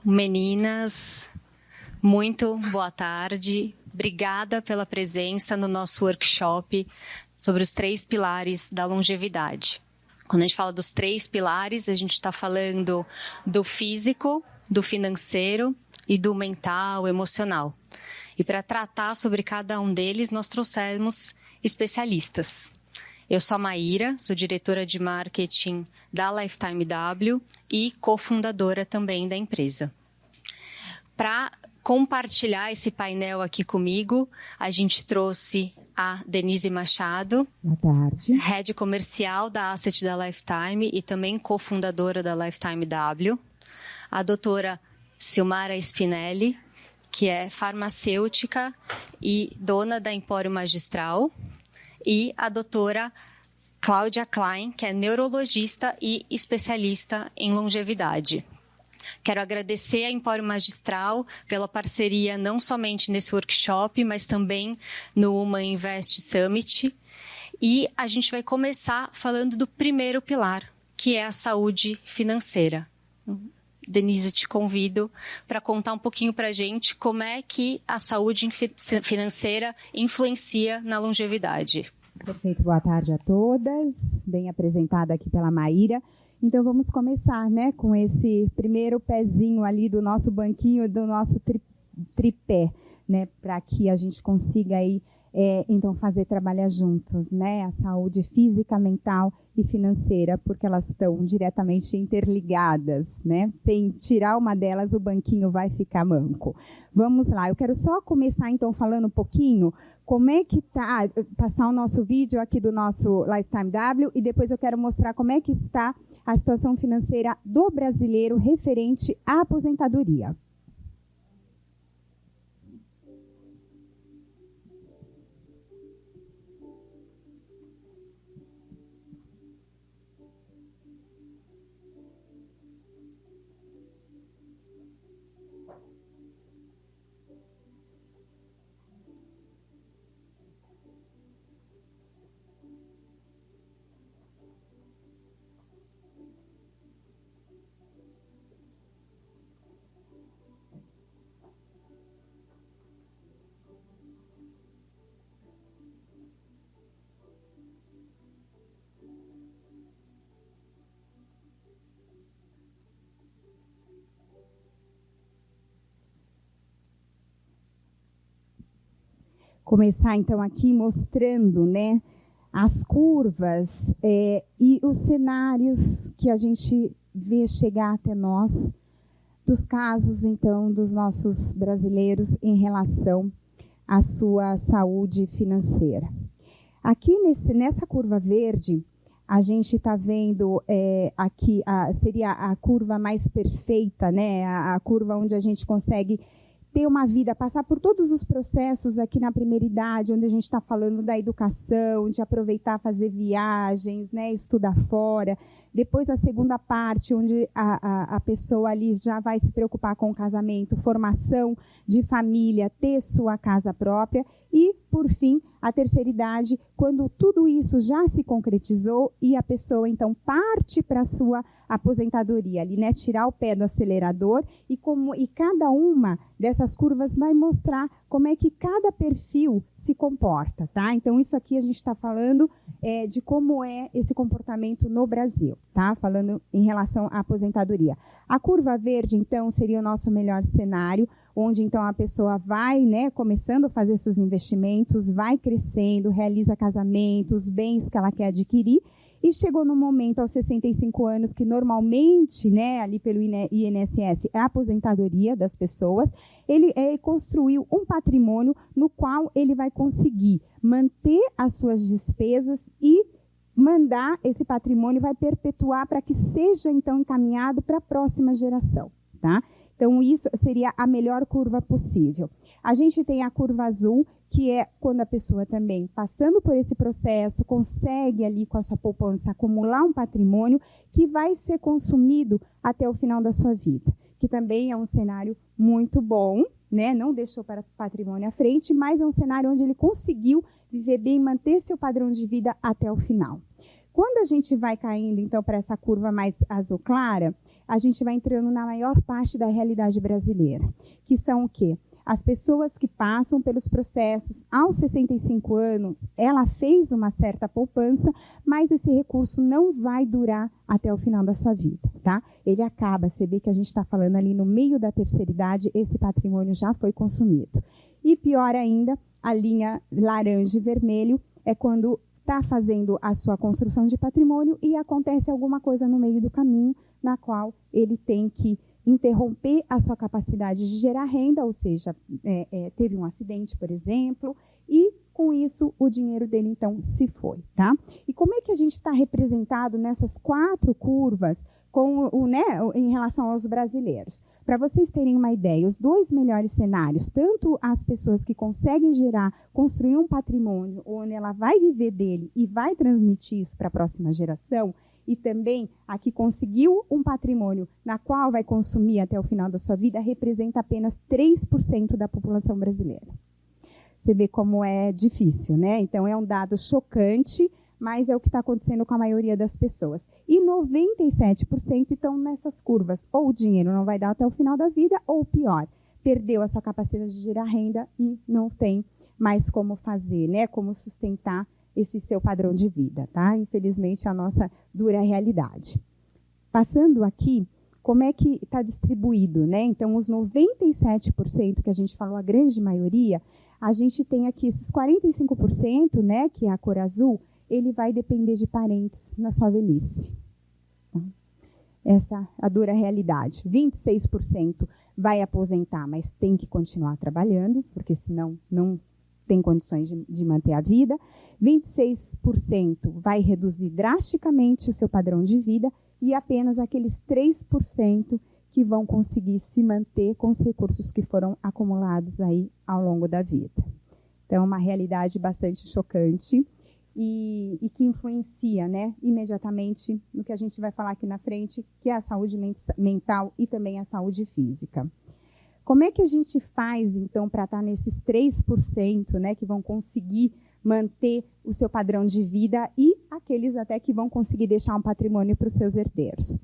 Meninas, muito boa tarde. Obrigada pela presença no nosso workshop sobre os 3 pilares da longevidade. Quando a gente fala dos 3 pilares, a gente está falando do físico, do financeiro e do mental, emocional. E para tratar sobre cada um deles, nós trouxemos especialistas. Eu sou a Maíra, sou diretora de marketing da Lifetime W e cofundadora também da empresa. Para compartilhar esse painel aqui comigo, a gente trouxe a Denise Machado, boa tarde, head comercial da Asset da Lifetime e também cofundadora da Lifetime W, a doutora Silmara Spinelli, que é farmacêutica e dona da Empório Magistral, e a doutora Cláudia Klein, que é neurologista e especialista em longevidade. Quero agradecer a Empório Magistral pela parceria não somente nesse workshop, mas também no Uma Invest Summit. E a gente vai começar falando do primeiro pilar, que é a saúde financeira. Denise, te convido para contar um pouquinho para a gente como é que a saúde financeira influencia na longevidade. Perfeito, boa tarde a todas, bem apresentada aqui pela Maíra. Então vamos começar, né, com esse primeiro pezinho ali do nosso banquinho, do nosso tripé, né, para que a gente consiga aí, então fazer trabalhar juntos, né, a saúde física, mental e financeira, porque elas estão diretamente interligadas, né, sem tirar uma delas o banquinho vai ficar manco. Vamos lá, eu quero só começar então falando um pouquinho como é que está, passar o nosso vídeo aqui do nosso Lifetime W e depois eu quero mostrar como é que está a situação financeira do brasileiro referente à aposentadoria. Começar então aqui mostrando, né, as curvas e os cenários que a gente vê chegar até nós, dos casos então dos nossos brasileiros em relação à sua saúde financeira. Aqui nessa curva verde, a gente está vendo aqui, seria a curva mais perfeita, né, a curva onde a gente consegue ter uma vida, passar por todos os processos aqui na primeira idade, onde a gente está falando da educação, de aproveitar, fazer viagens, né, estudar fora. Depois a segunda parte, onde a pessoa ali já vai se preocupar com o casamento, formação de família, ter sua casa própria. E, por fim, a terceira idade, quando tudo isso já se concretizou e a pessoa, então, parte para a sua aposentadoria, ali, né? Tirar o pé do acelerador e cada uma dessas curvas vai mostrar como é que cada perfil se comporta, tá? Então, isso aqui a gente está falando de como é esse comportamento no Brasil, tá? Falando em relação à aposentadoria. A curva verde, então, seria o nosso melhor cenário, onde, então, a pessoa vai, né, começando a fazer seus investimentos, vai crescendo, realiza casamentos, bens que ela quer adquirir, e chegou no momento, aos 65 anos, que normalmente, né, ali pelo INSS, é a aposentadoria das pessoas, ele construiu um patrimônio no qual ele vai conseguir manter as suas despesas e mandar esse patrimônio, vai perpetuar para que seja, então, encaminhado para a próxima geração, tá? Então, isso seria a melhor curva possível. A gente tem a curva azul, que é quando a pessoa também, passando por esse processo, consegue ali com a sua poupança acumular um patrimônio que vai ser consumido até o final da sua vida, que também é um cenário muito bom, né? Não deixou para patrimônio à frente, mas é um cenário onde ele conseguiu viver bem, manter seu padrão de vida até o final. Quando a gente vai caindo, então, para essa curva mais azul clara, a gente vai entrando na maior parte da realidade brasileira, que são o quê? As pessoas que passam pelos processos aos 65 anos, ela fez uma certa poupança, mas esse recurso não vai durar até o final da sua vida, tá? Ele acaba, você vê que a gente está falando ali no meio da terceira idade, esse patrimônio já foi consumido. E pior ainda, a linha laranja e vermelho é quando está fazendo a sua construção de patrimônio e acontece alguma coisa no meio do caminho, na qual ele tem que interromper a sua capacidade de gerar renda, ou seja, teve um acidente, por exemplo, e com isso o dinheiro dele então se foi, tá? E como é que a gente está representado nessas 4 curvas em relação aos brasileiros? Para vocês terem uma ideia, os 2 melhores cenários, tanto as pessoas que conseguem construir um patrimônio onde ela vai viver dele e vai transmitir isso para a próxima geração, e também a que conseguiu um patrimônio na qual vai consumir até o final da sua vida, representa apenas 3% da população brasileira. Você vê como é difícil, né? Então, é um dado chocante, mas é o que está acontecendo com a maioria das pessoas. E 97% estão nessas curvas. Ou o dinheiro não vai dar até o final da vida, ou pior, perdeu a sua capacidade de gerar renda e não tem mais como fazer, né? Como sustentar esse seu padrão de vida, tá? Infelizmente, a nossa dura realidade. Passando aqui, como é que está distribuído, né? Então, os 97% que a gente falou, a grande maioria, a gente tem aqui esses 45%, né, que é a cor azul, ele vai depender de parentes na sua velhice. Essa é a dura realidade. 26% vai aposentar, mas tem que continuar trabalhando, porque senão não tem condições de manter a vida. 26% vai reduzir drasticamente o seu padrão de vida e apenas aqueles 3% que vão conseguir se manter com os recursos que foram acumulados aí ao longo da vida. Então, é uma realidade bastante chocante e que influencia, né, imediatamente no que a gente vai falar aqui na frente, que é a saúde mental e também a saúde física. Como é que a gente faz, então, para estar nesses 3%, né, que vão conseguir manter o seu padrão de vida e aqueles até que vão conseguir deixar um patrimônio para os seus herdeiros?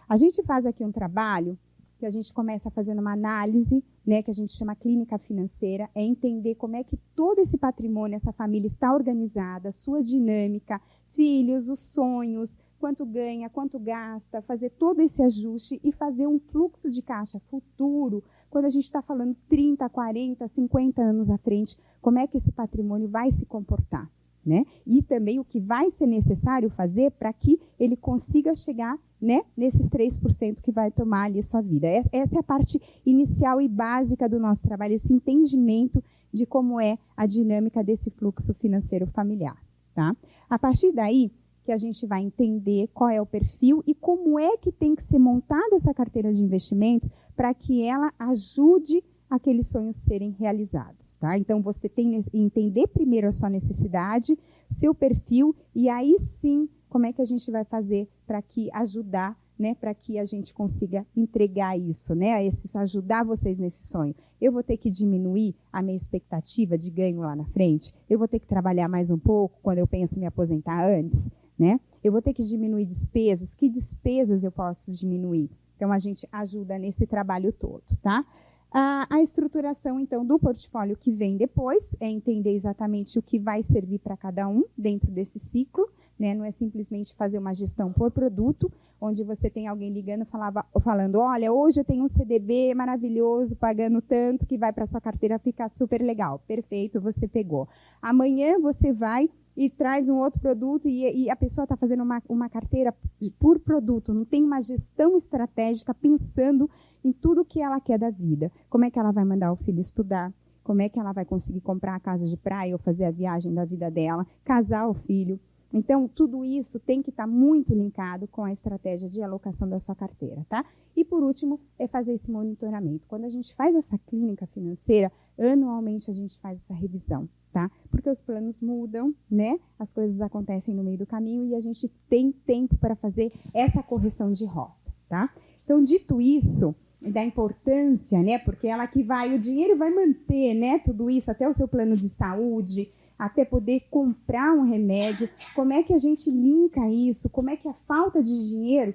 A gente faz aqui um trabalho que a gente começa fazendo uma análise, né, que a gente chama clínica financeira, é entender como é que todo esse patrimônio, essa família está organizada, sua dinâmica, filhos, os sonhos, quanto ganha, quanto gasta, fazer todo esse ajuste e fazer um fluxo de caixa futuro, quando a gente está falando 30, 40, 50 anos à frente, como é que esse patrimônio vai se comportar, né? E também o que vai ser necessário fazer para que ele consiga chegar, né, nesses 3% que vai tomar ali a sua vida. Essa é a parte inicial e básica do nosso trabalho, esse entendimento de como é a dinâmica desse fluxo financeiro familiar, tá? A partir daí, que a gente vai entender qual é o perfil e como é que tem que ser montada essa carteira de investimentos para que ela ajude aqueles sonhos serem realizados, tá? Então, você tem que entender primeiro a sua necessidade, seu perfil, e aí sim, como é que a gente vai fazer para que ajudar, né, para que a gente consiga entregar isso, né, ajudar vocês nesse sonho. Eu vou ter que diminuir a minha expectativa de ganho lá na frente? Eu vou ter que trabalhar mais um pouco quando eu penso em me aposentar antes? Né? Eu vou ter que diminuir despesas. Que despesas eu posso diminuir? Então, a gente ajuda nesse trabalho todo, tá? A estruturação, então, do portfólio que vem depois é entender exatamente o que vai servir para cada um dentro desse ciclo, né? Não é simplesmente fazer uma gestão por produto, onde você tem alguém ligando falando, olha, hoje eu tenho um CDB maravilhoso, pagando tanto, que vai para sua carteira ficar super legal. Perfeito, você pegou. Amanhã você vai e traz um outro produto e a pessoa está fazendo uma carteira por produto, não tem uma gestão estratégica pensando em tudo que ela quer da vida. Como é que ela vai mandar o filho estudar? Como é que ela vai conseguir comprar a casa de praia ou fazer a viagem da vida dela? Casar o filho? Então, tudo isso tem que estar muito linkado com a estratégia de alocação da sua carteira, tá? E, por último, é fazer esse monitoramento. Quando a gente faz essa clínica financeira, anualmente a gente faz essa revisão, tá? Porque os planos mudam, né? As coisas acontecem no meio do caminho e a gente tem tempo para fazer essa correção de rota, tá? Então, dito isso, da importância, né? Porque ela que vai, o dinheiro vai manter, né? Tudo isso, até o seu plano de saúde, até poder comprar um remédio. Como é que a gente linka isso? Como é que a falta de dinheiro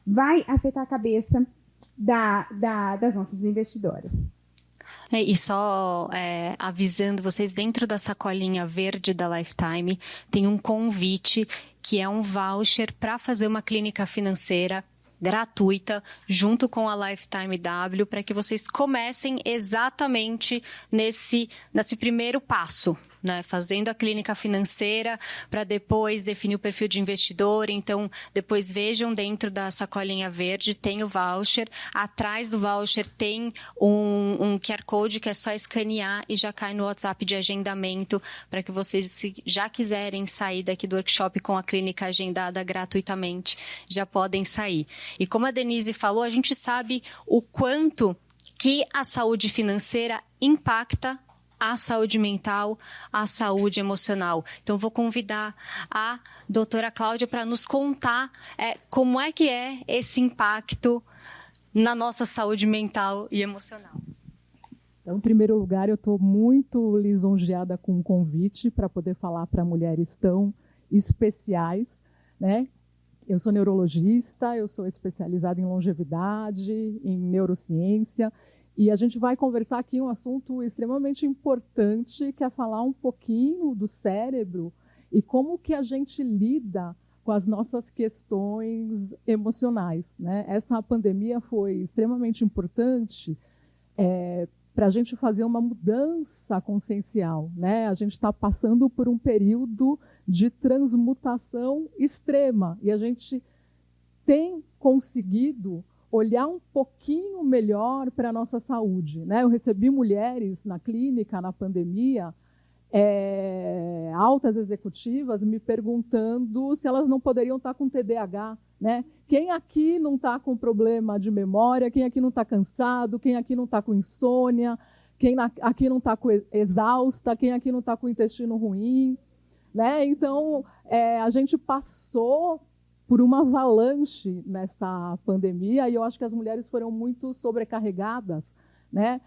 vai afetar a cabeça das nossas investidoras. E só avisando vocês, dentro da sacolinha verde da Lifetime tem um convite que é um voucher para fazer uma clínica financeira gratuita junto com a Lifetime W para que vocês comecem exatamente nesse primeiro passo, né? Fazendo a clínica financeira para depois definir o perfil de investidor. Então, depois vejam dentro da sacolinha verde, tem o voucher. Atrás do voucher tem um QR Code que é só escanear e já cai no WhatsApp de agendamento para que vocês, se já quiserem sair daqui do workshop com a clínica agendada gratuitamente, já podem sair. E como a Denise falou, a gente sabe o quanto que a saúde financeira impacta a saúde mental, a saúde emocional. Então, vou convidar a doutora Cláudia para nos contar como é que é esse impacto na nossa saúde mental e emocional. Então, em primeiro lugar, eu estou muito lisonjeada com o convite para poder falar para mulheres tão especiais, né? Eu sou neurologista, eu sou especializada em longevidade, em neurociência, e a gente vai conversar aqui um assunto extremamente importante, que é falar um pouquinho do cérebro e como que a gente lida com as nossas questões emocionais, né? Essa pandemia foi extremamente importante para a gente fazer uma mudança consciencial, né? A gente está passando por um período de transmutação extrema e a gente tem conseguido olhar um pouquinho melhor para a nossa saúde, né? Eu recebi mulheres na clínica, na pandemia, altas executivas, me perguntando se elas não poderiam estar com TDAH, né? Quem aqui não está com problema de memória? Quem aqui não está cansado? Quem aqui não está com insônia? Quem aqui não está exausta? Quem aqui não está com intestino ruim? Né? Então, a gente passou por uma avalanche nessa pandemia e eu acho que as mulheres foram muito sobrecarregadas, né?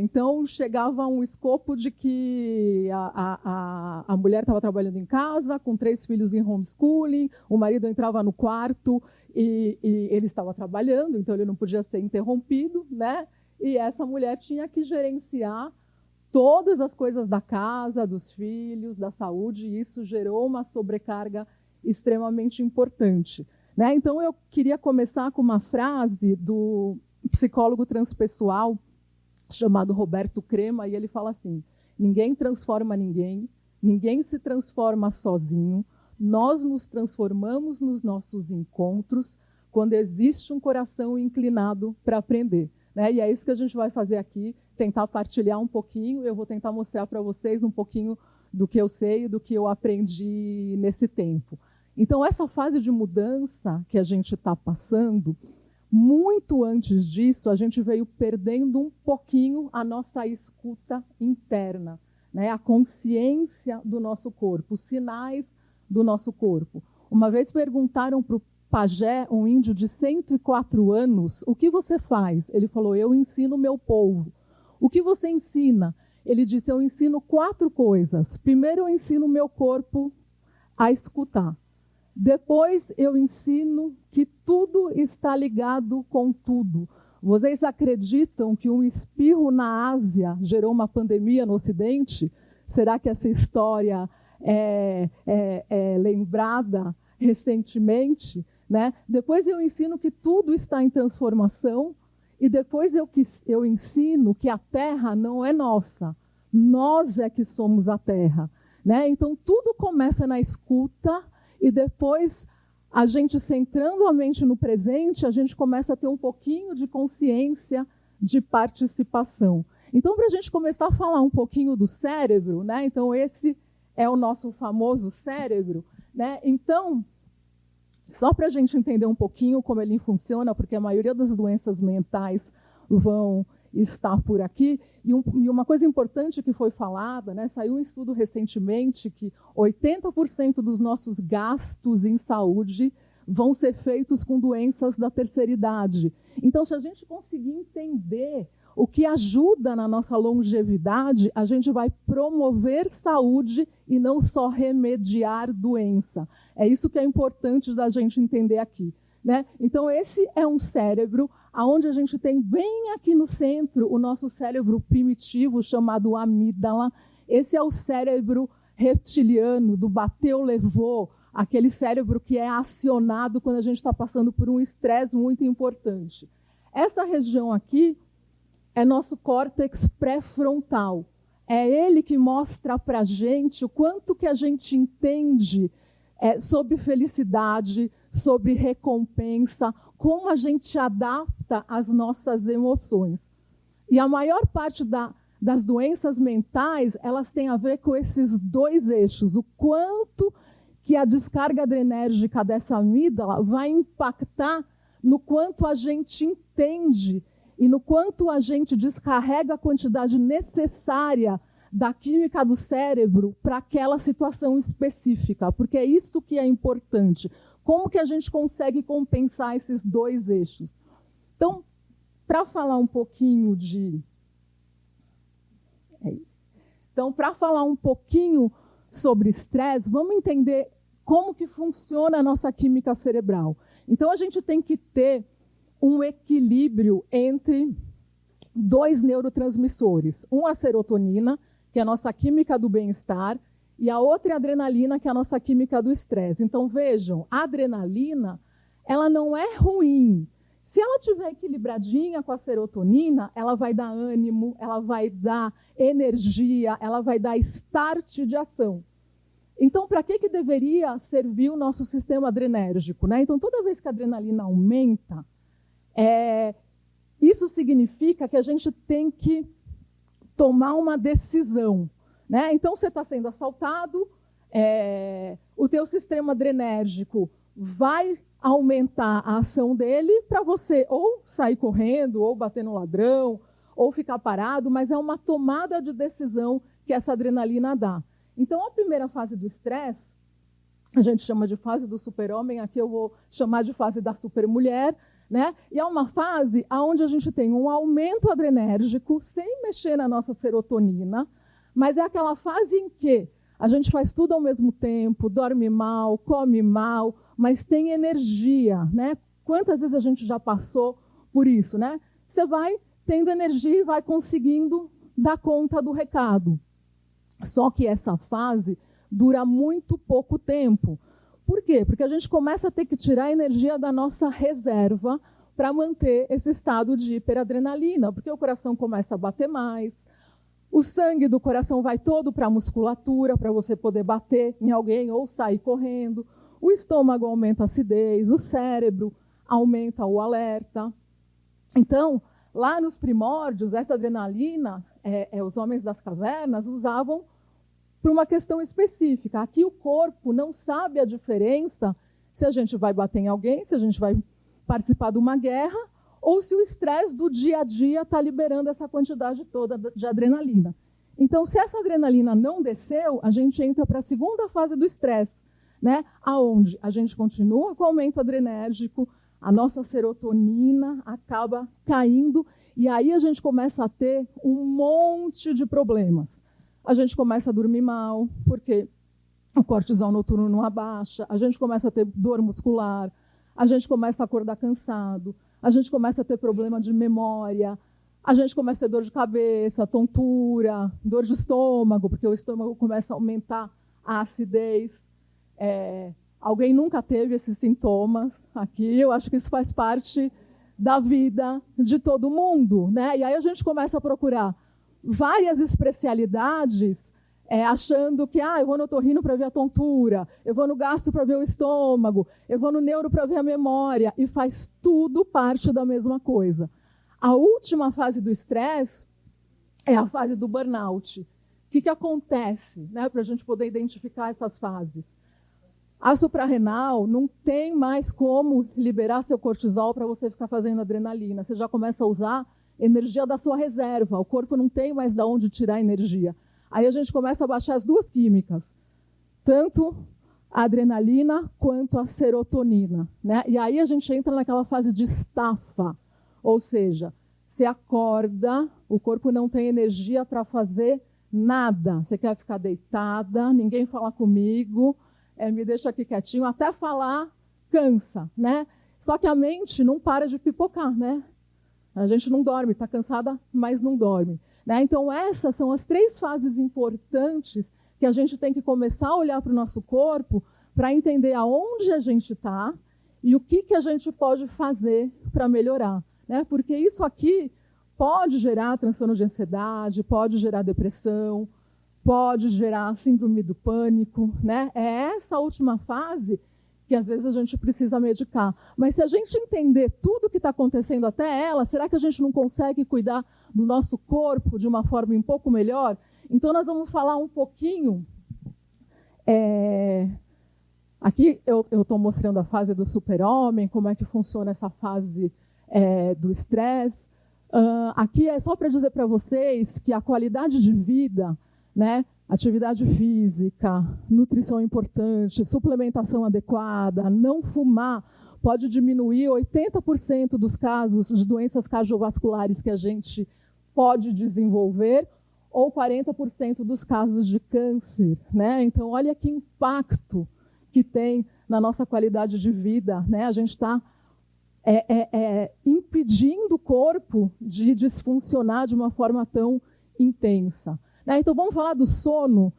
Então, chegava um escopo de que a mulher estava trabalhando em casa, com 3 filhos em homeschooling, o marido entrava no quarto e ele estava trabalhando, então ele não podia ser interrompido, né? E essa mulher tinha que gerenciar todas as coisas da casa, dos filhos, da saúde, e isso gerou uma sobrecarga extremamente importante, né? Então, eu queria começar com uma frase do psicólogo transpessoal chamado Roberto Crema, e ele fala assim: ninguém transforma ninguém, ninguém se transforma sozinho, nós nos transformamos nos nossos encontros quando existe um coração inclinado para aprender, né? E é isso que a gente vai fazer aqui, tentar partilhar um pouquinho, eu vou tentar mostrar para vocês um pouquinho do que eu sei e do que eu aprendi nesse tempo. Então, essa fase de mudança que a gente está passando, muito antes disso, a gente veio perdendo um pouquinho a nossa escuta interna, né? A consciência do nosso corpo, os sinais do nosso corpo. Uma vez perguntaram para o pajé, um índio de 104 anos, o que você faz? Ele falou: eu ensino o meu povo. O que você ensina? Ele disse: eu ensino 4 coisas. Primeiro, eu ensino o meu corpo a escutar. Depois, eu ensino que tudo está ligado com tudo. Vocês acreditam que um espirro na Ásia gerou uma pandemia no Ocidente? Será que essa história é lembrada recentemente, né? Depois, eu ensino que tudo está em transformação. E depois eu ensino que a Terra não é nossa. Nós é que somos a Terra, né? Então, tudo começa na escuta. E depois, a gente centrando a mente no presente, a gente começa a ter um pouquinho de consciência de participação. Então, para a gente começar a falar um pouquinho do cérebro, né? Então, esse é o nosso famoso cérebro, né? Então, só para a gente entender um pouquinho como ele funciona, porque a maioria das doenças mentais vão estar por aqui. E uma coisa importante que foi falada, né, saiu um estudo recentemente que 80% dos nossos gastos em saúde vão ser feitos com doenças da terceira idade. Então, se a gente conseguir entender o que ajuda na nossa longevidade, a gente vai promover saúde e não só remediar doença. É isso que é importante da gente entender aqui, né? Então, esse é um cérebro onde a gente tem bem aqui no centro o nosso cérebro primitivo, chamado amígdala. Esse é o cérebro reptiliano, do bateu, levou, aquele cérebro que é acionado quando a gente está passando por um estresse muito importante. Essa região aqui é nosso córtex pré-frontal. É ele que mostra para a gente o quanto que a gente entende sobre felicidade, sobre recompensa, como a gente adapta as nossas emoções. E a maior parte das doenças mentais, elas têm a ver com esses dois eixos. O quanto que a descarga adrenérgica dessa amígdala vai impactar no quanto a gente entende e no quanto a gente descarrega a quantidade necessária da química do cérebro para aquela situação específica, porque é isso que é importante. Como que a gente consegue compensar esses dois eixos? Então, para falar um pouquinho sobre estresse, vamos entender como que funciona a nossa química cerebral. Então, a gente tem que ter um equilíbrio entre dois neurotransmissores. Um, a serotonina, que é a nossa química do bem-estar, e a outra é a adrenalina, que é a nossa química do estresse. Então, vejam, a adrenalina, ela não é ruim. Se ela estiver equilibradinha com a serotonina, ela vai dar ânimo, ela vai dar energia, ela vai dar start de ação. Então, para que deveria servir o nosso sistema adrenérgico, né? Então, toda vez que a adrenalina aumenta, isso significa que a gente tem que tomar uma decisão, né? Então, você está sendo assaltado, o teu sistema adrenérgico vai aumentar a ação dele para você ou sair correndo, ou bater no ladrão, ou ficar parado, mas é uma tomada de decisão que essa adrenalina dá. Então, a primeira fase do estresse, a gente chama de fase do super-homem, aqui eu vou chamar de fase da super-mulher, né? E é uma fase onde a gente tem um aumento adrenérgico, sem mexer na nossa serotonina, mas é aquela fase em que a gente faz tudo ao mesmo tempo, dorme mal, come mal, mas tem energia, né? Quantas vezes a gente já passou por isso, né? Você vai tendo energia e vai conseguindo dar conta do recado. Só que essa fase dura muito pouco tempo. Por quê? Porque a gente começa a ter que tirar a energia da nossa reserva para manter esse estado de hiperadrenalina, porque o coração começa a bater mais, o sangue do coração vai todo para a musculatura, para você poder bater em alguém ou sair correndo, o estômago aumenta a acidez, o cérebro aumenta o alerta. Então, lá nos primórdios, essa adrenalina, os homens das cavernas usavam para uma questão específica. Aqui o corpo não sabe a diferença se a gente vai bater em alguém, se a gente vai participar de uma guerra, ou se o estresse do dia a dia está liberando essa quantidade toda de adrenalina. Então, se essa adrenalina não desceu, a gente entra para a segunda fase do estresse, né? Onde a gente continua com o aumento adrenérgico, a nossa serotonina acaba caindo, e aí a gente começa a ter um monte de problemas. A gente começa a dormir mal, porque o cortisol noturno não abaixa, a gente começa a ter dor muscular, a gente começa a acordar cansado, a gente começa a ter problema de memória, a gente começa a ter dor de cabeça, tontura, dor de estômago, porque o estômago começa a aumentar a acidez. Alguém nunca teve esses sintomas aqui, eu acho que isso faz parte da vida de todo mundo, né? E aí a gente começa a procurar várias especialidades, achando que eu vou no otorrino para ver a tontura, eu vou no gastro para ver o estômago, eu vou no neuro para ver a memória, e faz tudo parte da mesma coisa. A última fase do estresse é a fase do burnout. O que acontece, né, para a gente poder identificar essas fases? A suprarrenal não tem mais como liberar seu cortisol para você ficar fazendo adrenalina. Você já começa a usar energia da sua reserva. O corpo não tem mais de onde tirar energia. Aí a gente começa a baixar as duas químicas, tanto a adrenalina quanto a serotonina, né? E aí a gente entra naquela fase de estafa, ou seja, você acorda, o corpo não tem energia para fazer nada. Você quer ficar deitada, ninguém fala comigo, me deixa aqui quietinho, até falar cansa, né? Só que a mente não para de pipocar, né? A gente não dorme, está cansada, mas não dorme. Né? Então, essas são as 3 fases importantes que a gente tem que começar a olhar para o nosso corpo para entender aonde a gente está e o que a gente pode fazer para melhorar. Né? Porque isso aqui pode gerar transtorno de ansiedade, pode gerar depressão, pode gerar síndrome do pânico. Né? É essa última fase que às vezes a gente precisa medicar. Mas se a gente entender tudo o que está acontecendo até ela, será que a gente não consegue cuidar do nosso corpo de uma forma um pouco melhor? Então, nós vamos falar um pouquinho... Aqui eu estou mostrando a fase do super-homem, como é que funciona essa fase do estresse. Aqui é só para dizer para vocês que a qualidade de vida, né, atividade física, nutrição importante, suplementação adequada, não fumar, pode diminuir 80% dos casos de doenças cardiovasculares que a gente pode desenvolver, ou 40% dos casos de câncer. Né? Então, olha que impacto que tem na nossa qualidade de vida. Né? A gente está impedindo o corpo de desfuncionar de uma forma tão intensa. Né? Então, vamos falar do sono,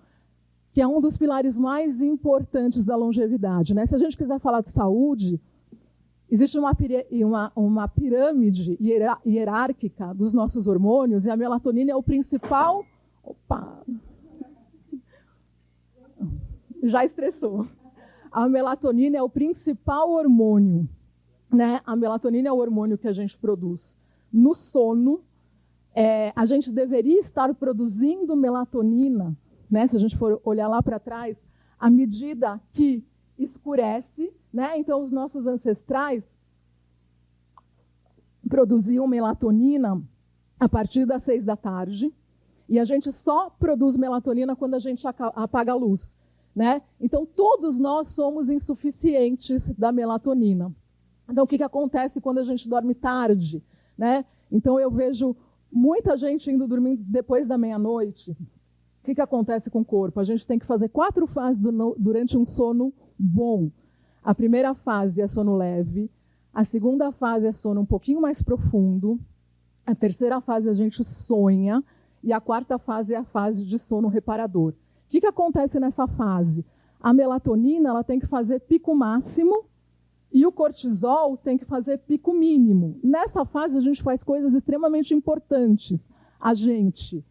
que é um dos pilares mais importantes da longevidade. Né? Se a gente quiser falar de saúde, existe uma pirâmide hierárquica dos nossos hormônios, e a melatonina é o principal... Opa! Já estressou. A melatonina é o principal hormônio. Né? A melatonina é o hormônio que a gente produz no sono. A gente deveria estar produzindo melatonina, né, se a gente for olhar lá para trás, à medida que escurece. Né? Então, os nossos ancestrais produziam melatonina a partir das 6 da tarde, e a gente só produz melatonina quando a gente apaga a luz. Né? Então, todos nós somos insuficientes da melatonina. Então, o que acontece quando a gente dorme tarde? Né? Então, eu vejo muita gente indo dormir depois da meia-noite. O que acontece com o corpo? A gente tem que fazer 4 fases durante um sono bom. A primeira fase é sono leve. A segunda fase é sono um pouquinho mais profundo. A terceira fase a gente sonha. E a quarta fase é a fase de sono reparador. O que acontece nessa fase? A melatonina ela tem que fazer pico máximo e o cortisol tem que fazer pico mínimo. Nessa fase, a gente faz coisas extremamente importantes. A gente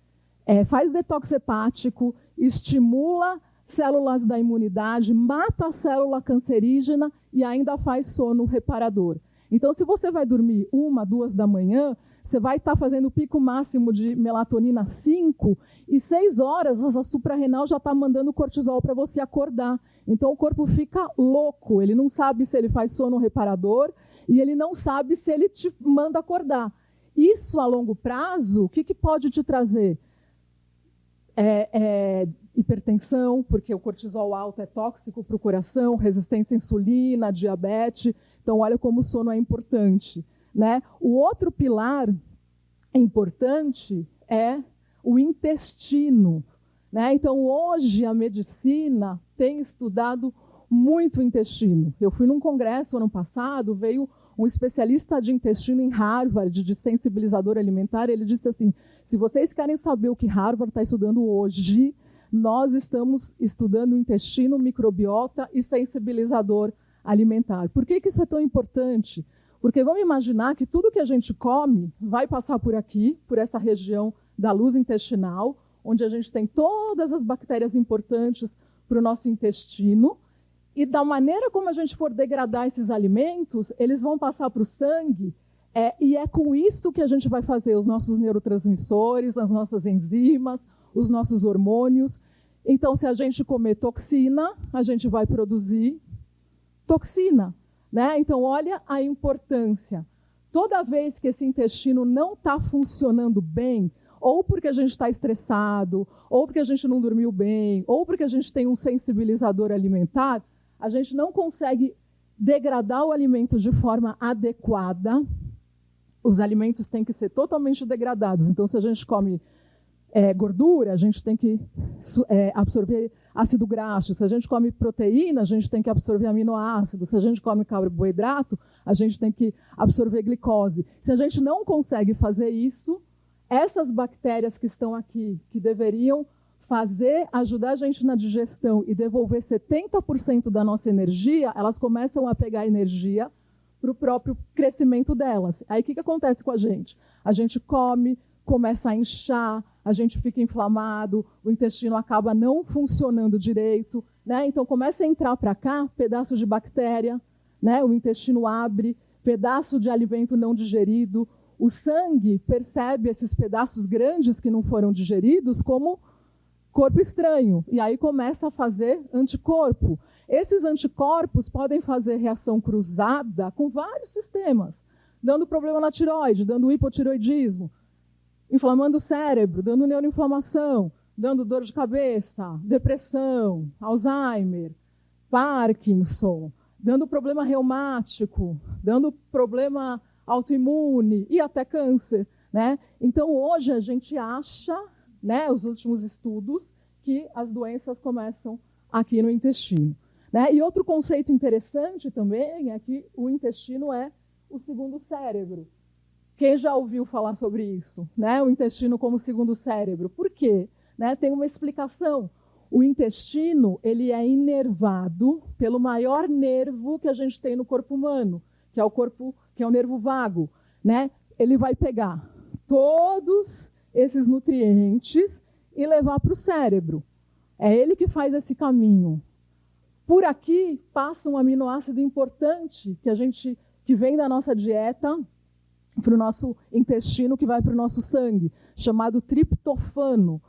faz detox hepático, estimula células da imunidade, mata a célula cancerígena e ainda faz sono reparador. Então, se você vai dormir 1, 2 da manhã, você vai estar fazendo o pico máximo de melatonina 5 e 6 horas a suprarrenal já está mandando cortisol para você acordar. Então o corpo fica louco, ele não sabe se ele faz sono reparador e ele não sabe se ele te manda acordar. Isso a longo prazo, o que pode te trazer? Hipertensão, porque o cortisol alto é tóxico para o coração, resistência à insulina, diabetes. Então olha como o sono é importante. Né? O outro pilar importante é o intestino. Né? Então, hoje, a medicina tem estudado muito o intestino. Eu fui num congresso ano passado, veio um especialista de intestino em Harvard, de sensibilizador alimentar, ele disse assim, se vocês querem saber o que Harvard está estudando hoje, nós estamos estudando o intestino, microbiota e sensibilizador alimentar. Por que isso é tão importante? Porque vamos imaginar que tudo que a gente come vai passar por aqui, por essa região da luz intestinal, onde a gente tem todas as bactérias importantes para o nosso intestino, e da maneira como a gente for degradar esses alimentos, eles vão passar para o sangue, e é com isso que a gente vai fazer os nossos neurotransmissores, as nossas enzimas, os nossos hormônios. Então, se a gente comer toxina, a gente vai produzir toxina. Né? Então, olha a importância. Toda vez que esse intestino não está funcionando bem, ou porque a gente está estressado, ou porque a gente não dormiu bem, ou porque a gente tem um sensibilizador alimentar, a gente não consegue degradar o alimento de forma adequada. Os alimentos têm que ser totalmente degradados. Então, se a gente come gordura, a gente tem que absorver ácido graxo. Se a gente come proteína, a gente tem que absorver aminoácido. Se a gente come carboidrato, a gente tem que absorver glicose. Se a gente não consegue fazer isso, essas bactérias que estão aqui, que deveriam ajudar a gente na digestão e devolver 70% da nossa energia, elas começam a pegar energia para o próprio crescimento delas. Aí o que acontece com a gente? A gente come, começa a inchar, a gente fica inflamado, o intestino acaba não funcionando direito, né? Então começa a entrar para cá pedaço de bactéria, né? O intestino abre, pedaço de alimento não digerido, o sangue percebe esses pedaços grandes que não foram digeridos como corpo estranho, e aí começa a fazer anticorpo. Esses anticorpos podem fazer reação cruzada com vários sistemas, dando problema na tireoide, dando hipotireoidismo, inflamando o cérebro, dando neuroinflamação, dando dor de cabeça, depressão, Alzheimer, Parkinson, dando problema reumático, dando problema autoimune e até câncer, né? Então, hoje a gente acha, né, os últimos estudos, que as doenças começam aqui no intestino, né? E outro conceito interessante também é que o intestino é o segundo cérebro. Quem já ouviu falar sobre isso, né? O intestino como segundo cérebro. Por quê? Né? Tem uma explicação. O intestino, ele é inervado pelo maior nervo que a gente tem no corpo humano, que é o nervo vago, né? Ele vai pegar todos esses nutrientes e levar para o cérebro. É ele que faz esse caminho. Por aqui passa um aminoácido importante que vem da nossa dieta para o nosso intestino, que vai para o nosso sangue, chamado triptofano.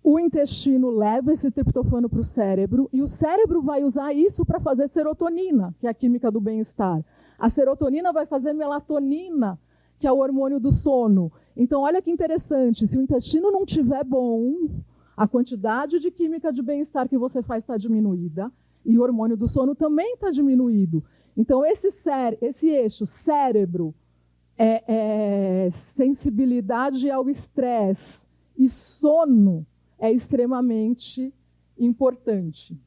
O intestino leva esse triptofano para o cérebro e o cérebro vai usar isso para fazer serotonina, que é a química do bem-estar. A serotonina vai fazer melatonina, que é o hormônio do sono. Então, olha que interessante, se o intestino não estiver bom, a quantidade de química de bem-estar que você faz está diminuída e o hormônio do sono também está diminuído. Então, esse eixo cérebro, sensibilidade ao estresse e sono é extremamente importante,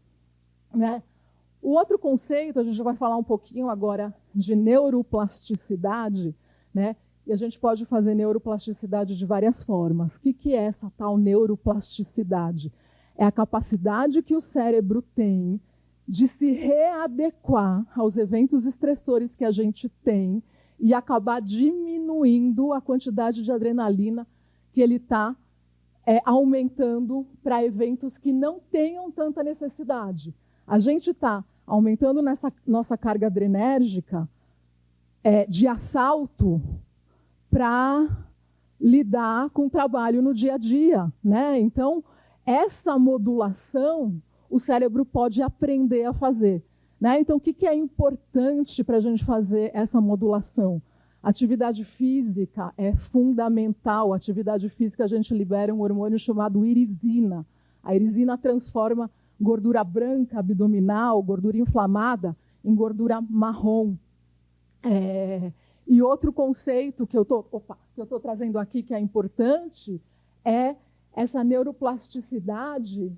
né? O outro conceito, a gente vai falar um pouquinho agora de neuroplasticidade, né? E a gente pode fazer neuroplasticidade de várias formas. O que é essa tal neuroplasticidade? É a capacidade que o cérebro tem de se readequar aos eventos estressores que a gente tem e acabar diminuindo a quantidade de adrenalina que ele está aumentando para eventos que não tenham tanta necessidade. A gente está aumentando nessa nossa carga adrenérgica de assalto para lidar com o trabalho no dia a dia, né? Então, essa modulação o cérebro pode aprender a fazer, né? Então, o que é importante para a gente fazer essa modulação? Atividade física é fundamental. A atividade física, a gente libera um hormônio chamado irisina. A irisina transforma gordura branca abdominal, gordura inflamada, em gordura marrom. E outro conceito que eu estou trazendo aqui, que é importante, é essa neuroplasticidade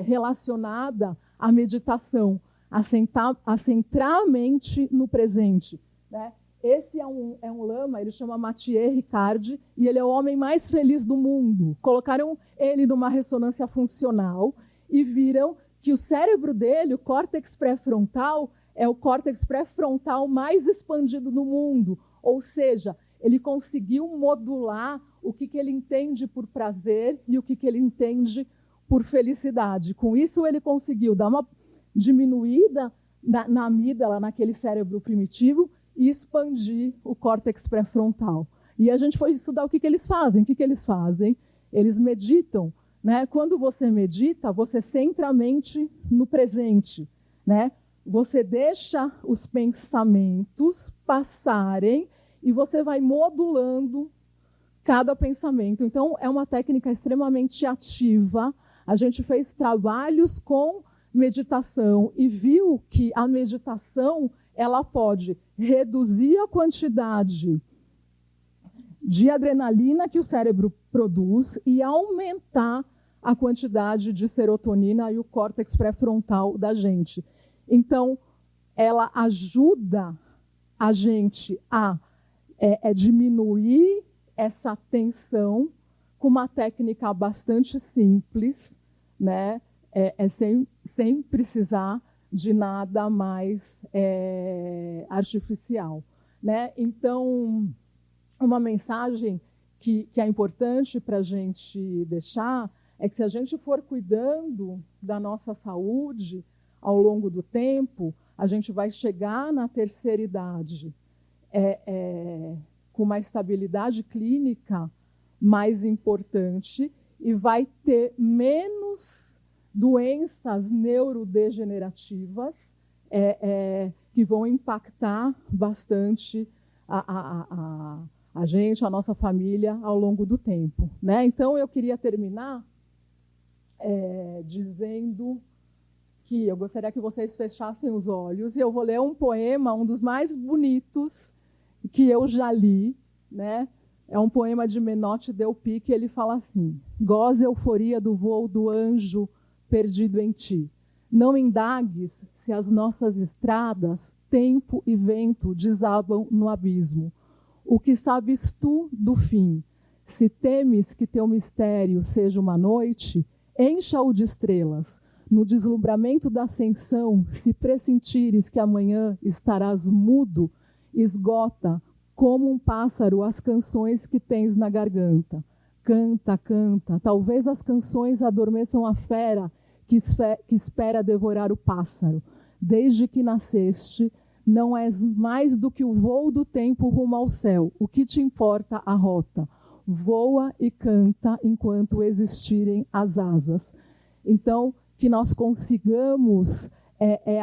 relacionada à meditação, a centrar a mente no presente, né? Esse é um lama, ele chama Mathieu Ricard, e ele é o homem mais feliz do mundo. Colocaram ele numa ressonância funcional e viram que o cérebro dele, o córtex pré-frontal, é o córtex pré-frontal mais expandido do mundo. Ou seja, ele conseguiu modular o que ele entende por prazer e o que ele entende por felicidade. Com isso, ele conseguiu dar uma diminuída na amígdala, naquele cérebro primitivo, e expandir o córtex pré-frontal. E a gente foi estudar o que eles fazem. O que eles fazem? Eles meditam, né? Quando você medita, você centra a mente no presente, né? Você deixa os pensamentos passarem e você vai modulando cada pensamento. Então, é uma técnica extremamente ativa. A gente fez trabalhos com meditação e viu que a meditação ela pode reduzir a quantidade de adrenalina que o cérebro produz e aumentar a quantidade de serotonina e o córtex pré-frontal da gente. Então, ela ajuda a gente a diminuir essa tensão com uma técnica bastante simples, né? Sem precisar de nada mais artificial, né? Então, uma mensagem que é importante para a gente deixar é que se a gente for cuidando da nossa saúde ao longo do tempo, a gente vai chegar na terceira idade com uma estabilidade clínica mais importante e vai ter menos doenças neurodegenerativas que vão impactar bastante a gente, a nossa família, ao longo do tempo, né? Então, eu queria terminar dizendo que eu gostaria que vocês fechassem os olhos e eu vou ler um poema, um dos mais bonitos que eu já li, né? É um poema de Menotti Delpi, que ele fala assim: goza euforia do voo do anjo perdido em ti. Não indagues se as nossas estradas, tempo e vento desabam no abismo. O que sabes tu do fim? Se temes que teu mistério seja uma noite, encha-o de estrelas. No deslumbramento da ascensão, se pressentires que amanhã estarás mudo, esgota como um pássaro as canções que tens na garganta. Canta, canta, talvez as canções adormeçam a fera que espera devorar o pássaro. Desde que nasceste, não és mais do que o voo do tempo rumo ao céu. O que te importa a rota? Voa e canta enquanto existirem as asas. Então, que nós consigamos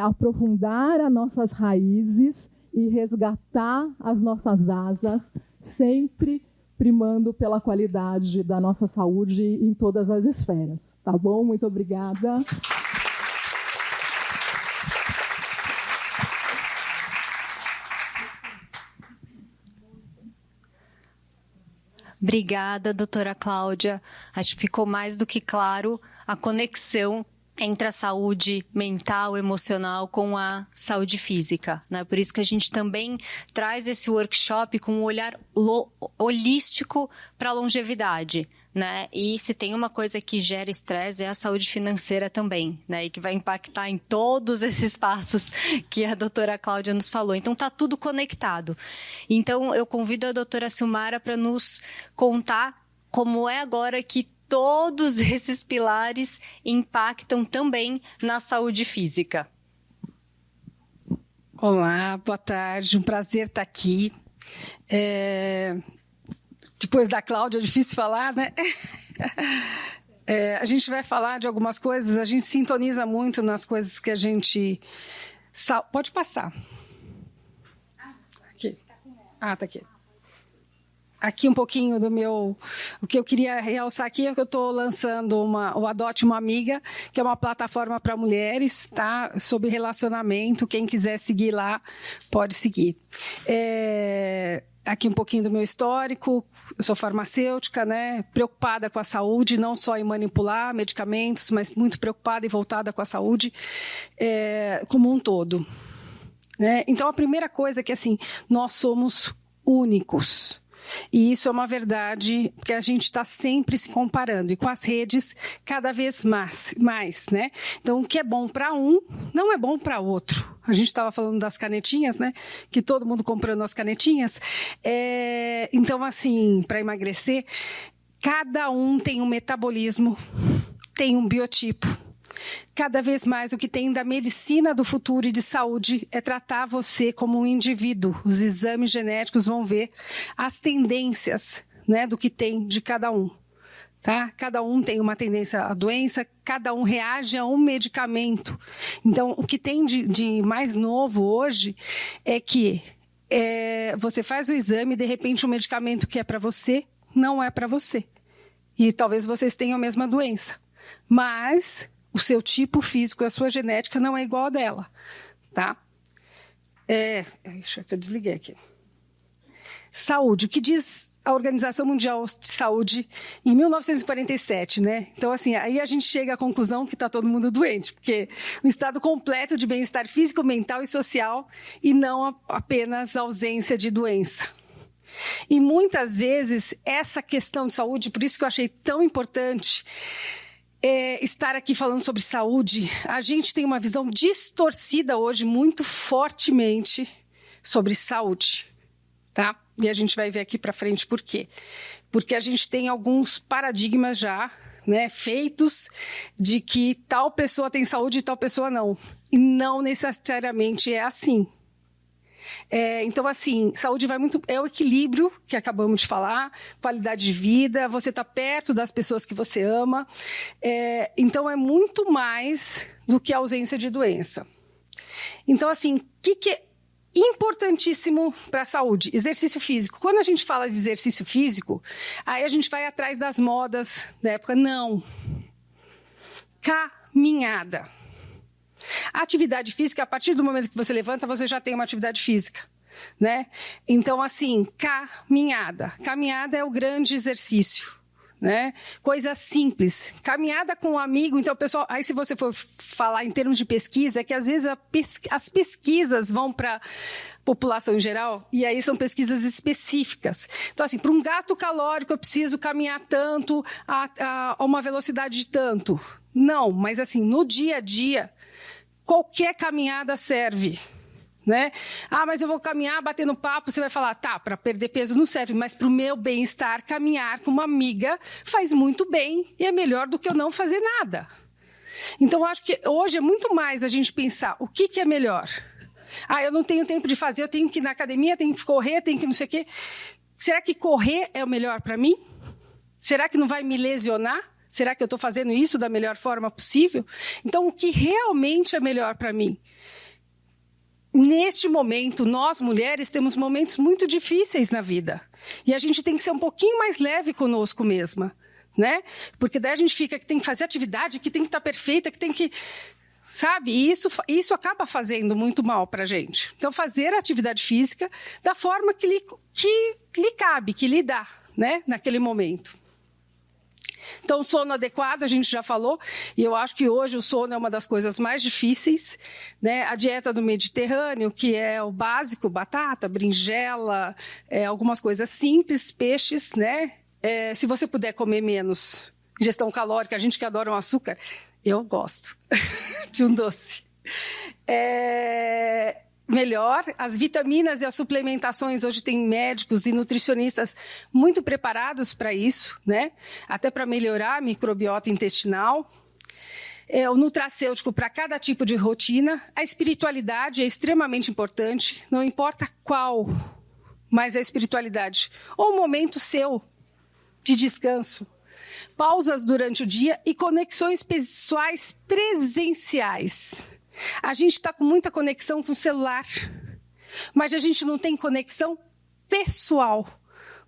aprofundar as nossas raízes e resgatar as nossas asas, sempre primando pela qualidade da nossa saúde em todas as esferas. Tá bom? Muito obrigada. Obrigada, doutora Cláudia. Acho que ficou mais do que claro a conexão entre a saúde mental, emocional com a saúde física, né? Por isso que a gente também traz esse workshop com um olhar holístico para a longevidade, né? E se tem uma coisa que gera estresse é a saúde financeira também, né? E que vai impactar em todos esses passos que a doutora Cláudia nos falou. Então, está tudo conectado. Então, eu convido a doutora Silmara para nos contar como é agora que todos esses pilares impactam também na saúde física. Olá, boa tarde, um prazer estar aqui. Depois da Cláudia é difícil falar, né? A gente vai falar de algumas coisas, a gente sintoniza muito nas coisas que a gente... Pode passar. Aqui. Tá aqui. Aqui um pouquinho do meu... O que eu queria realçar aqui é que eu estou lançando o Adote uma Amiga, que é uma plataforma para mulheres, tá? Sobre relacionamento. Quem quiser seguir lá, pode seguir. Aqui um pouquinho do meu histórico. Eu sou farmacêutica, né? Preocupada com a saúde, não só em manipular medicamentos, mas muito preocupada e voltada com a saúde como um todo. Né? Então, a primeira coisa é que, assim, nós somos únicos. E isso é uma verdade, porque a gente está sempre se comparando, e com as redes cada vez mais, né? Então, o que é bom para um, não é bom para outro. A gente estava falando das canetinhas, né? Que todo mundo comprando as canetinhas. Então, assim, para emagrecer, cada um tem um metabolismo, tem um biotipo. Cada vez mais o que tem da medicina do futuro e de saúde é tratar você como um indivíduo. Os exames genéticos vão ver as tendências, né, do que tem de cada um. Tá? Cada um tem uma tendência à doença, cada um reage a um medicamento. Então, o que tem de mais novo hoje é que você faz o exame e, de repente, o medicamento que é para você não é para você. E talvez vocês tenham a mesma doença. Mas o seu tipo físico e a sua genética não é igual a dela, tá? Deixa eu desliguei aqui. Saúde. O que diz a Organização Mundial de Saúde em 1947, né? Então, assim, aí a gente chega à conclusão que está todo mundo doente, porque um estado completo de bem-estar físico, mental e social, e não apenas ausência de doença. E muitas vezes, essa questão de saúde, por isso que eu achei tão importante estar aqui falando sobre saúde, a gente tem uma visão distorcida hoje, muito fortemente, sobre saúde, tá? E a gente vai ver aqui para frente por quê. Porque a gente tem alguns paradigmas já, né, feitos de que tal pessoa tem saúde e tal pessoa não. E não necessariamente é assim. Então, assim, saúde vai muito... É o equilíbrio que acabamos de falar, qualidade de vida, você está perto das pessoas que você ama. Então, é muito mais do que a ausência de doença. Então, assim, o que é importantíssimo para a saúde? Exercício físico. Quando a gente fala de exercício físico, aí a gente vai atrás das modas da época. Não. Caminhada. A atividade física, a partir do momento que você levanta, você já tem uma atividade física, né? Então, assim, caminhada. Caminhada é o grande exercício, né? Coisa simples. Caminhada com um amigo. Então, pessoal, aí se você for falar em termos de pesquisa, é que às vezes as pesquisas vão para população em geral, e aí são pesquisas específicas. Então, assim, para um gasto calórico, eu preciso caminhar tanto, a uma velocidade de tanto. Não, mas assim, no dia a dia, qualquer caminhada serve, né? Mas eu vou caminhar, batendo papo, você vai falar, tá, para perder peso não serve, mas para o meu bem-estar, caminhar com uma amiga faz muito bem e é melhor do que eu não fazer nada. Então, eu acho que hoje é muito mais a gente pensar o que é melhor. Eu não tenho tempo de fazer, eu tenho que ir na academia, tenho que correr, tenho que não sei o quê. Será que correr é o melhor para mim? Será que não vai me lesionar? Será que eu estou fazendo isso da melhor forma possível? Então, o que realmente é melhor para mim? Neste momento, nós, mulheres, temos momentos muito difíceis na vida. E a gente tem que ser um pouquinho mais leve conosco mesma, né? Porque daí a gente fica que tem que fazer atividade, que tem que estar perfeita, que tem que... Sabe? E isso acaba fazendo muito mal para a gente. Então, fazer a atividade física da forma que lhe cabe, que lhe dá, né? Naquele momento. Então, o sono adequado, a gente já falou, e eu acho que hoje o sono é uma das coisas mais difíceis, né? A dieta do Mediterrâneo, que é o básico, batata, berinjela, algumas coisas simples, peixes, né? Se você puder comer menos, ingestão calórica, a gente que adora um açúcar, eu gosto de um doce. Melhor, as vitaminas e as suplementações, hoje tem médicos e nutricionistas muito preparados para isso, né? Até para melhorar a microbiota intestinal. O nutracêutico para cada tipo de rotina. A espiritualidade é extremamente importante, não importa qual, mas a espiritualidade. Ou um momento seu de descanso. Pausas durante o dia e conexões pessoais presenciais. A gente está com muita conexão com o celular, mas a gente não tem conexão pessoal.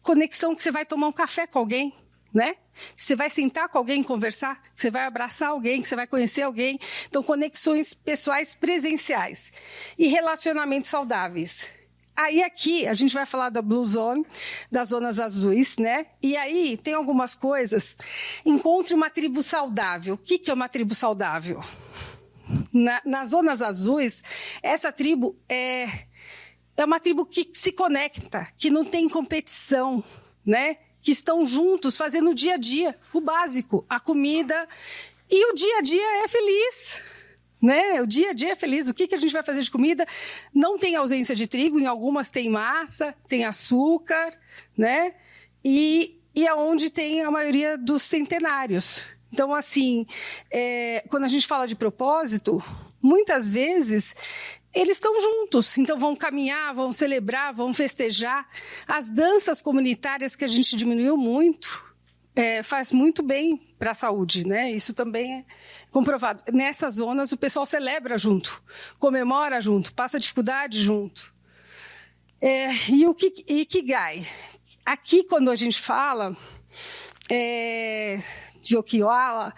Conexão que você vai tomar um café com alguém, né? Que você vai sentar com alguém e conversar, que você vai abraçar alguém, que você vai conhecer alguém. Então, conexões pessoais presenciais e relacionamentos saudáveis. Aí aqui a gente vai falar da Blue Zone, das zonas azuis, né? E aí tem algumas coisas. Encontre uma tribo saudável. O que é uma tribo saudável? Nas zonas azuis, essa tribo é uma tribo que se conecta, que não tem competição, né? Que estão juntos fazendo o dia a dia, o básico, a comida. E o dia a dia é feliz. Né? O dia a dia é feliz. O que a gente vai fazer de comida? Não tem ausência de trigo, em algumas tem massa, tem açúcar, né? E é onde tem a maioria dos centenários. Então, assim, quando a gente fala de propósito, muitas vezes eles estão juntos. Então, vão caminhar, vão celebrar, vão festejar. As danças comunitárias que a gente diminuiu muito, faz muito bem para a saúde, né? Isso também é comprovado. Nessas zonas, o pessoal celebra junto, comemora junto, passa dificuldade junto. E o Ikigai? Aqui, quando a gente fala de Okinawa,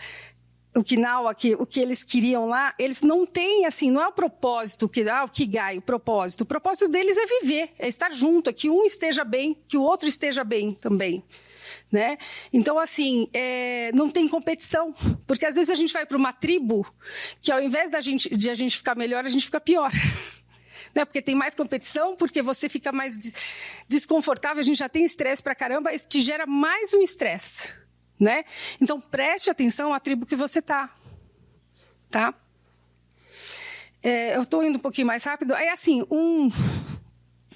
o que eles queriam lá, eles não têm, assim, não é o propósito, o Kigai, o propósito deles é viver, é estar junto, é que um esteja bem, que o outro esteja bem também, né? Então, assim, não tem competição, porque às vezes a gente vai para uma tribo que ao invés de a gente ficar melhor, a gente fica pior. Né? Porque tem mais competição, porque você fica mais desconfortável, a gente já tem estresse pra caramba, isso te gera mais um estresse. Né? Então, preste atenção à tribo que você tá? Eu estou indo um pouquinho mais rápido. É assim,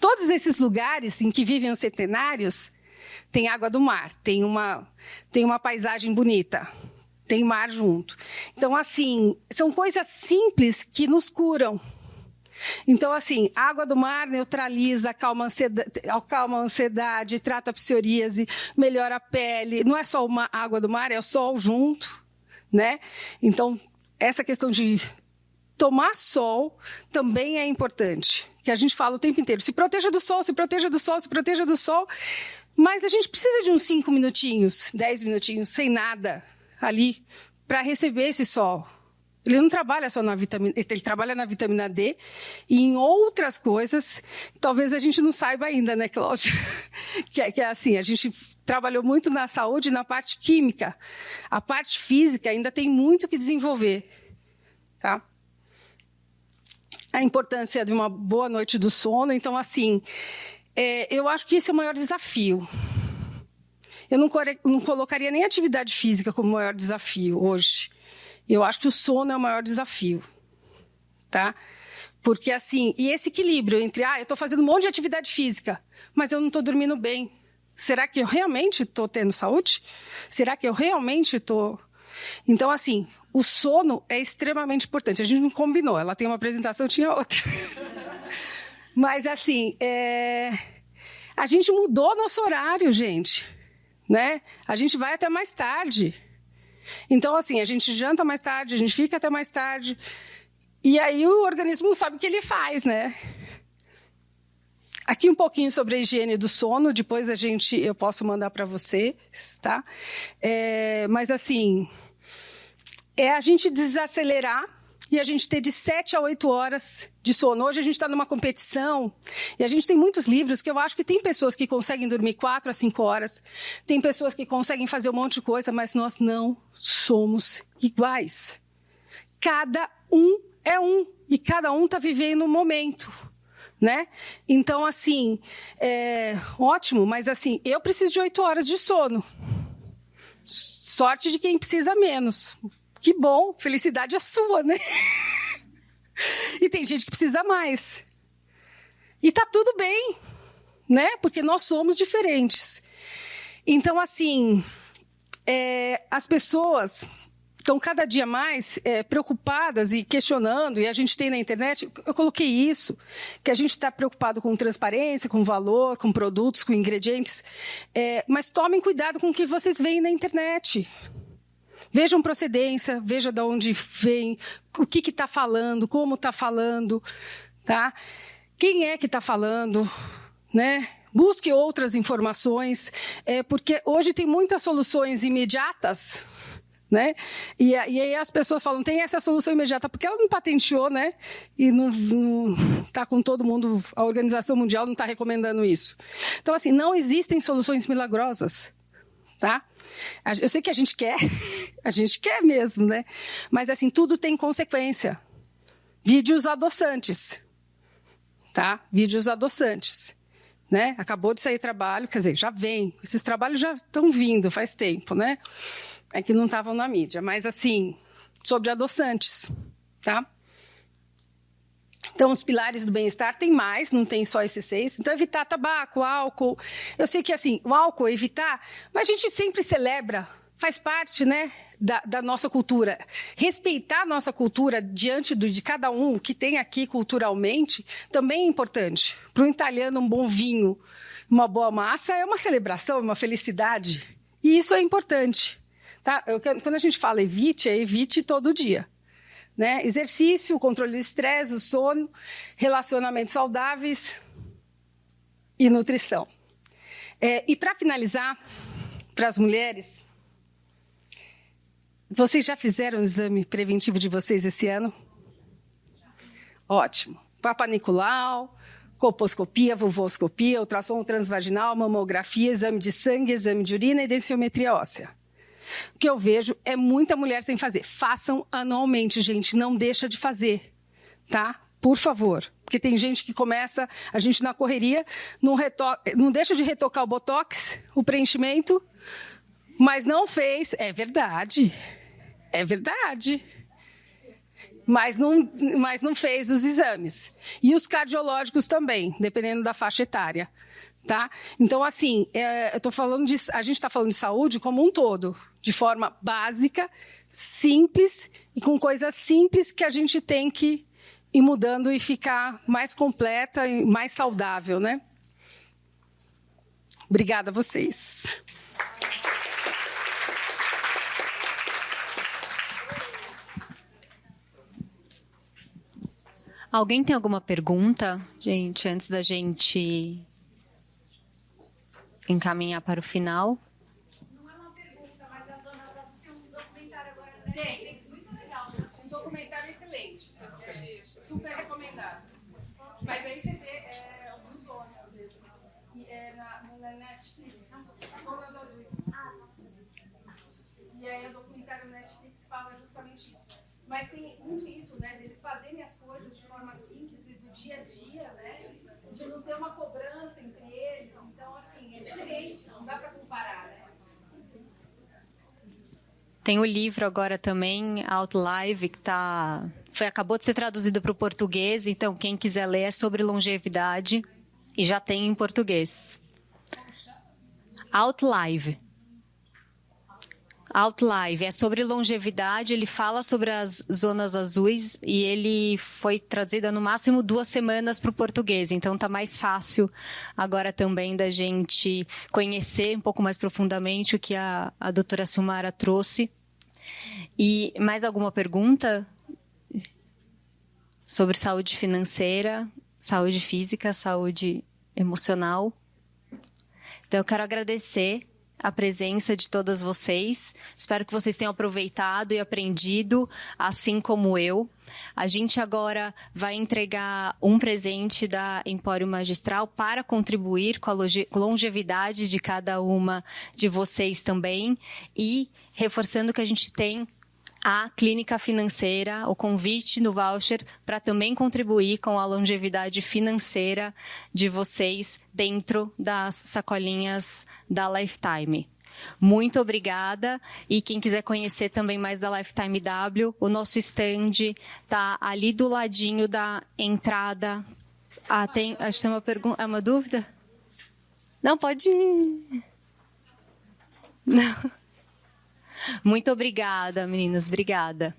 todos esses lugares em que vivem os centenários, tem água do mar, tem uma paisagem bonita, tem mar junto. Então, assim, são coisas simples que nos curam. Então, assim, a água do mar neutraliza, acalma a ansiedade, trata a psoríase, melhora a pele. Não é só uma água do mar, é o sol junto, né? Então, essa questão de tomar sol também é importante, que a gente fala o tempo inteiro. Se proteja do sol, se proteja do sol, se proteja do sol. Mas a gente precisa de uns 5 minutinhos, 10 minutinhos, sem nada ali, para receber esse sol. Ele não trabalha só na vitamina, ele trabalha na vitamina D e em outras coisas, talvez a gente não saiba ainda, né, Cláudia? Que é assim, a gente trabalhou muito na saúde e na parte química. A parte física ainda tem muito que desenvolver, tá? A importância de uma boa noite do sono. Então, assim, eu acho que esse é o maior desafio. Eu não colocaria nem atividade física como o maior desafio hoje. Eu acho que o sono é o maior desafio, tá? Porque, assim, e esse equilíbrio entre, eu estou fazendo um monte de atividade física, mas eu não estou dormindo bem. Será que eu realmente estou tendo saúde? Será que eu realmente estou... Então, assim, o sono é extremamente importante. A gente não combinou, ela tem uma apresentação, tinha outra. Mas, assim, a gente mudou nosso horário, gente, né? A gente vai até mais tarde. Então, assim, a gente janta mais tarde, a gente fica até mais tarde, e aí o organismo não sabe o que ele faz, né? Aqui um pouquinho sobre a higiene do sono, depois eu posso mandar para vocês, tá? Mas, assim, a gente desacelerar e a gente ter de 7 a 8 horas de sono. Hoje a gente está numa competição e a gente tem muitos livros que eu acho que tem pessoas que conseguem dormir 4 a 5 horas, tem pessoas que conseguem fazer um monte de coisa, mas nós não somos iguais. Cada um é um e cada um está vivendo um momento, né? Então, assim, ótimo, mas assim, eu preciso de 8 horas de sono. Sorte de quem precisa menos. Que bom, felicidade é sua, né? E tem gente que precisa mais. E tá tudo bem, né? Porque nós somos diferentes. Então, assim, as pessoas estão cada dia mais preocupadas e questionando, e a gente tem na internet, eu coloquei isso, que a gente está preocupado com transparência, com valor, com produtos, com ingredientes, mas tomem cuidado com o que vocês veem na internet. Vejam procedência, veja de onde vem, o que está falando, como está falando, tá? Quem é que está falando, né? Busque outras informações, porque hoje tem muitas soluções imediatas, né? E aí as pessoas falam, tem essa solução imediata, porque ela não patenteou, né? E não está com todo mundo, a Organização Mundial não está recomendando isso. Então, assim, não existem soluções milagrosas, tá? Eu sei que a gente quer mesmo, né? Mas, assim, tudo tem consequência. Vídeos adoçantes, tá? Vídeos adoçantes, né? Acabou de sair trabalho, quer dizer, já vem. Esses trabalhos já estão vindo faz tempo, né? É que não estavam na mídia. Mas, assim, sobre adoçantes, tá? Então, os pilares do bem-estar tem mais, não tem só esses 6. Então, evitar tabaco, álcool. Eu sei que, assim, o álcool, evitar, mas a gente sempre celebra, faz parte, né, da nossa cultura. Respeitar a nossa cultura diante de cada um que tem aqui culturalmente também é importante. Para o italiano, um bom vinho, uma boa massa é uma celebração, é uma felicidade. E isso é importante. Tá? Quando a gente fala evite, é evite todo dia. Né? Exercício, controle do estresse, o sono, relacionamentos saudáveis e nutrição. E para finalizar, para as mulheres, Vocês já fizeram o exame preventivo de vocês esse ano? Ótimo. Papa Nicolau, colposcopia, vulvoscopia, ultrassom transvaginal, mamografia, exame de sangue, exame de urina e densitometria óssea. O que eu vejo é muita mulher sem fazer. Façam anualmente, gente. Não deixa de fazer, tá? Por favor. Porque tem gente que começa, a gente na correria, não deixa de retocar o botox, o preenchimento, mas não fez. É verdade. É verdade. Mas não fez os exames. E os cardiológicos também, dependendo da faixa etária. Tá? Então, assim, a gente está falando de saúde como um todo, de forma básica, simples e com coisas simples que a gente tem que ir mudando e ficar mais completa e mais saudável, né? Obrigada a vocês. Alguém tem alguma pergunta, gente, antes da gente encaminhar para o final? Não é uma pergunta, mas a Zona tem um documentário agora. Tem, muito legal. Um documentário excelente. Super recomendado. Mas aí você vê alguns zonas desses. Na Netflix, Zonas Azuis. E aí o documentário Netflix fala justamente isso. Mas tem muito isso, né? Deles fazerem as coisas de forma simples e do dia a dia, né? De não ter uma cobrança entre eles. Então, assim, é diferente, não dá para comparar, né? Tem o livro agora também, Outlive, que acabou de ser traduzido para o português, então quem quiser ler é sobre longevidade e já tem em português. Outlive. Outlive é sobre longevidade, ele fala sobre as zonas azuis e ele foi traduzido há no máximo 2 semanas para o português, então está mais fácil agora também da gente conhecer um pouco mais profundamente o que a doutora Silmara trouxe. E mais alguma pergunta sobre saúde financeira, saúde física, saúde emocional? Então eu quero agradecer a presença de todas vocês. Espero que vocês tenham aproveitado e aprendido, assim como eu. A gente agora vai entregar um presente da Empório Magistral para contribuir com a longevidade de cada uma de vocês também. E reforçando que a gente tem a clínica financeira, o convite no voucher para também contribuir com a longevidade financeira de vocês dentro das sacolinhas da Lifetime. Muito obrigada. E quem quiser conhecer também mais da Lifetime W, o nosso stand está ali do ladinho da entrada. Acho que tem uma pergunta, é uma dúvida? Não, pode ir. Não. Muito obrigada, meninas. Obrigada.